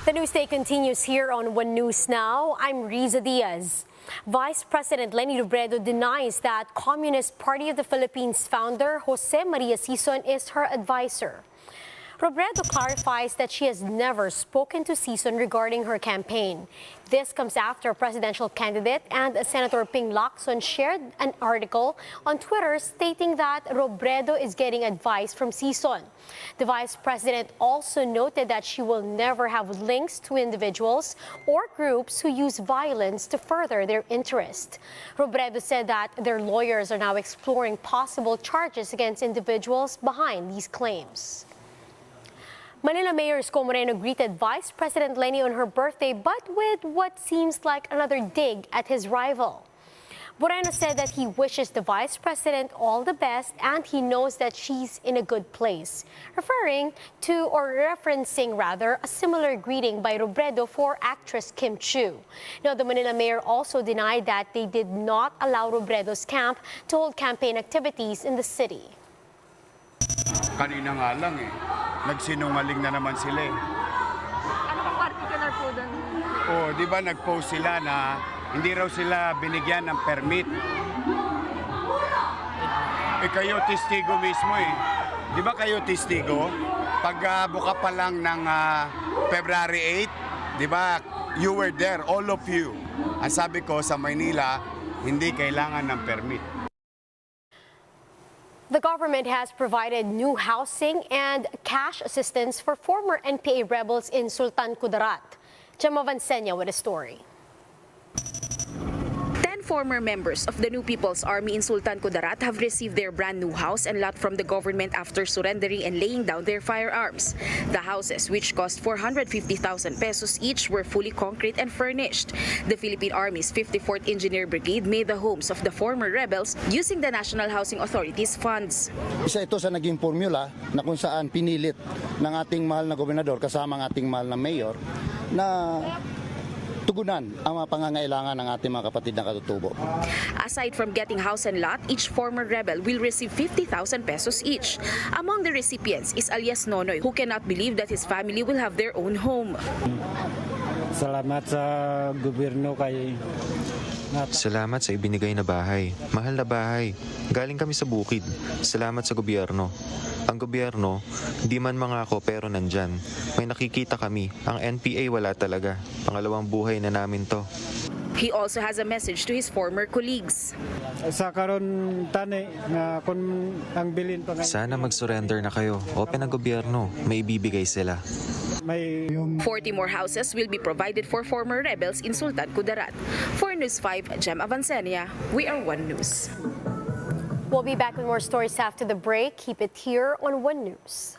The news day continues here on One News Now. I'm Riza Diaz. Vice President Leni Robredo denies that Communist Party of the Philippines founder Jose Maria Sison is her advisor. Robredo clarifies that she has never spoken to Sison regarding her campaign. This comes after presidential candidate and Senator Ping Lacson shared an article on Twitter stating that Robredo is getting advice from Sison. The vice president also noted that she will never have links to individuals or groups who use violence to further their interest. Robredo said that their lawyers are now exploring possible charges against individuals behind these claims. Manila Mayor Isko Moreno greeted Vice President Leni on her birthday, but with what seems like another dig at his rival. Moreno said that he wishes the Vice President all the best and he knows that she's in a good place, referencing a similar greeting by Robredo for actress Kim Chiu. Now, the Manila Mayor also denied that they did not allow Robredo's camp to hold campaign activities in the city. Kanina nga lang nagsinungaling na naman sila Ano pong particular po doon? di ba nag-post sila na hindi raw sila binigyan ng permit. Kayo testigo mismo Di ba kayo testigo? Pag buka pa lang ng February 8, di ba, you were there, all of you. Ang sabi ko sa Maynila, hindi kailangan ng permit. The government has provided new housing and cash assistance for former NPA rebels in Sultan Kudarat. Gemma Vansenia with a story. 10 former members of the New People's Army in Sultan Kudarat have received their brand new house and lot from the government after surrendering and laying down their firearms. The houses, which cost 450,000 pesos each, were fully concrete and furnished. The Philippine Army's 54th Engineer Brigade made the homes of the former rebels using the National Housing Authority's funds. Isa ito sa naging formula na kung saan pinilit ng ating mahal na gobernador kasama ng ating mahal na mayor na tugunan ang mga pangangailangan ng ating mga kapatid na katutubo. Aside from getting house and lot, each former rebel will receive 50,000 pesos each. Among the recipients is alias Nonoy, who cannot believe that his family will have their own home. Salamat sa gobyerno kay Salamat sa ibinigay na bahay. Mahal na bahay. Galing kami sa bukid. Salamat sa gobyerno. Ang gobyerno, di man mangako pero nandyan. May nakikita kami. Ang NPA wala talaga. Pangalawang buhay na namin to. He also has a message to his former colleagues. sa karon tani nga kun ang bilin pa Sana mag-surrender na kayo. Open ang gobyerno. May ibibigay sila. may 40 more houses will be provided for former rebels in Sultan Kudarat. For News 5, Gemma Vansenia, we are One News. We'll be back with more stories after the break. Keep it here on One News.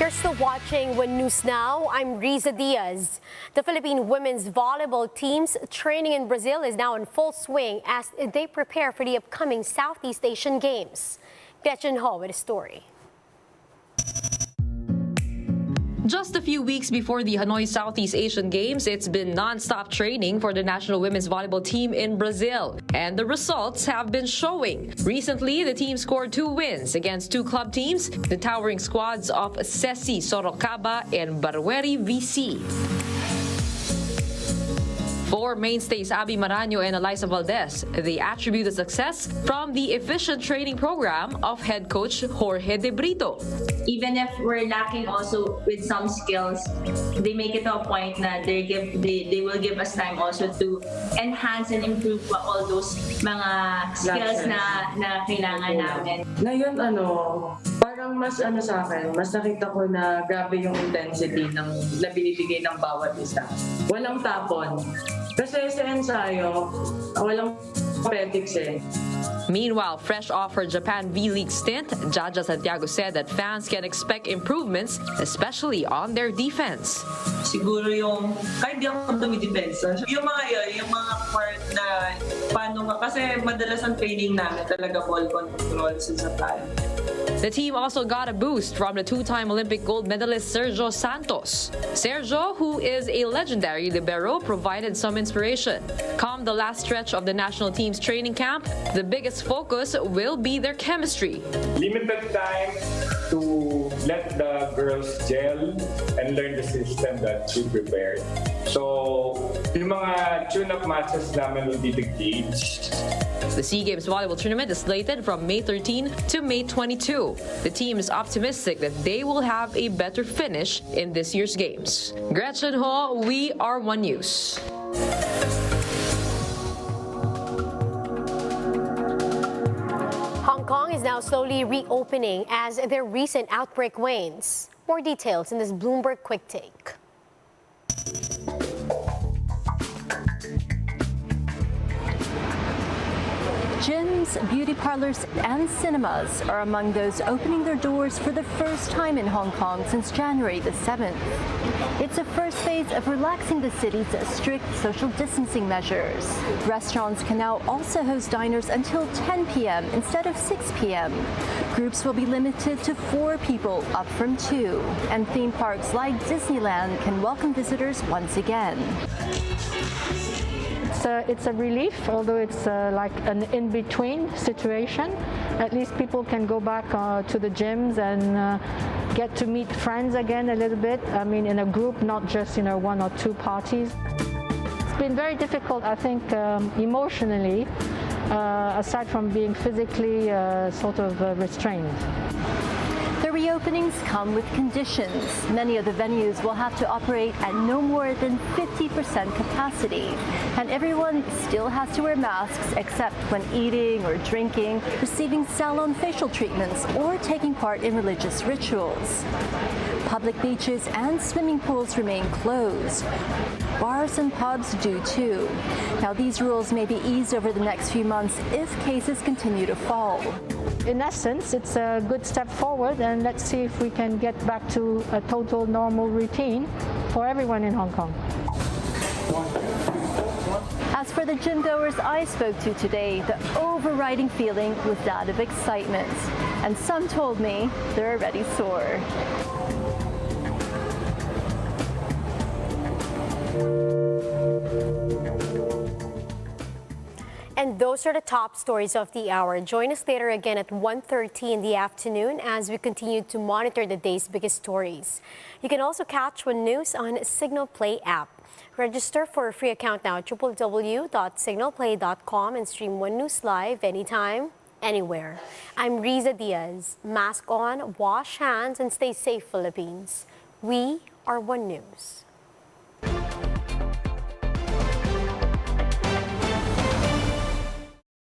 You're still watching One News Now. I'm Riza Diaz. The Philippine women's volleyball team's training in Brazil is now in full swing as they prepare for the upcoming Southeast Asian Games. Gretchen Ho with a story. Just a few weeks before the Hanoi Southeast Asian Games, it's been non-stop training for the national women's volleyball team in Brazil. And the results have been showing. Recently, the team scored 2 wins against 2 club teams, the towering squads of Ceci Sorocaba and Barueri VC. 4 mainstays, Abby Maraño and Eliza Valdez, they attribute the success from the efficient training program of head coach Jorge De Brito. Even if we're lacking also with some skills, they make it to a point na they will give us time also to enhance and improve all those mga skills na kailangan namin. Ngayon parang mas sa akin, mas nakita ko na grabe yung intensity na binibigay ng bawat isa. Walang tapon. Kasi sa ensayo, walang petics eh. Meanwhile, fresh off her Japan V-League stint, Jaja Santiago said that fans can expect improvements, especially on their defense. Siguro yung, kahit di ako dumidepensa, yung mga part na paano kasi madalas ang training namin talaga ball control sa tayo. The team also got a boost from the 2-time Olympic gold medalist Sergio Santos. Sergio, who is a legendary libero, provided some inspiration. Come the last stretch of the national team's training camp, the biggest focus will be their chemistry. Limited time to let the girls gel and learn the system that we prepared. So, yung mga tune-up matches namin will be the gauge. The SEA Games volleyball tournament is slated from May 13 to May 22. The team is optimistic that they will have a better finish in this year's games. Gretchen Ho, we are One News. Hong Kong is now slowly reopening as their recent outbreak wanes. More details in this Bloomberg Quick Take. Gyms, beauty parlors, and cinemas are among those opening their doors for the first time in Hong Kong since January the 7th. It's a first phase of relaxing the city's strict social distancing measures. Restaurants can now also host diners until 10 p.m. instead of 6 p.m. Groups will be limited to 4 people, up from 2. And theme parks like Disneyland can welcome visitors once again. It's a relief, although it's like an in-between situation. At least people can go back to the gyms and get to meet friends again a little bit. I mean, in a group, not just 1 or 2 parties. It's been very difficult, I think, emotionally, aside from being physically sort of restrained. The reopenings come with conditions. Many of the venues will have to operate at no more than 50% capacity. And everyone still has to wear masks except when eating or drinking, receiving salon facial treatments, or taking part in religious rituals. Public beaches and swimming pools remain closed. Bars and pubs do too. Now, these rules may be eased over the next few months if cases continue to fall. In essence, it's a good step forward, and let's see if we can get back to a total normal routine for everyone in Hong Kong. As for the gym goers I spoke to today, the overriding feeling was that of excitement. And some told me they're already sore. And those are the top stories of the hour. Join us later again at 1:30 in the afternoon as we continue to monitor the day's biggest stories. You can also catch One News on Signal Play app. Register for a free account now at www.signalplay.com and stream One News live anytime, anywhere. I'm Riza Diaz. Mask on, wash hands, and stay safe, Philippines. We are One News.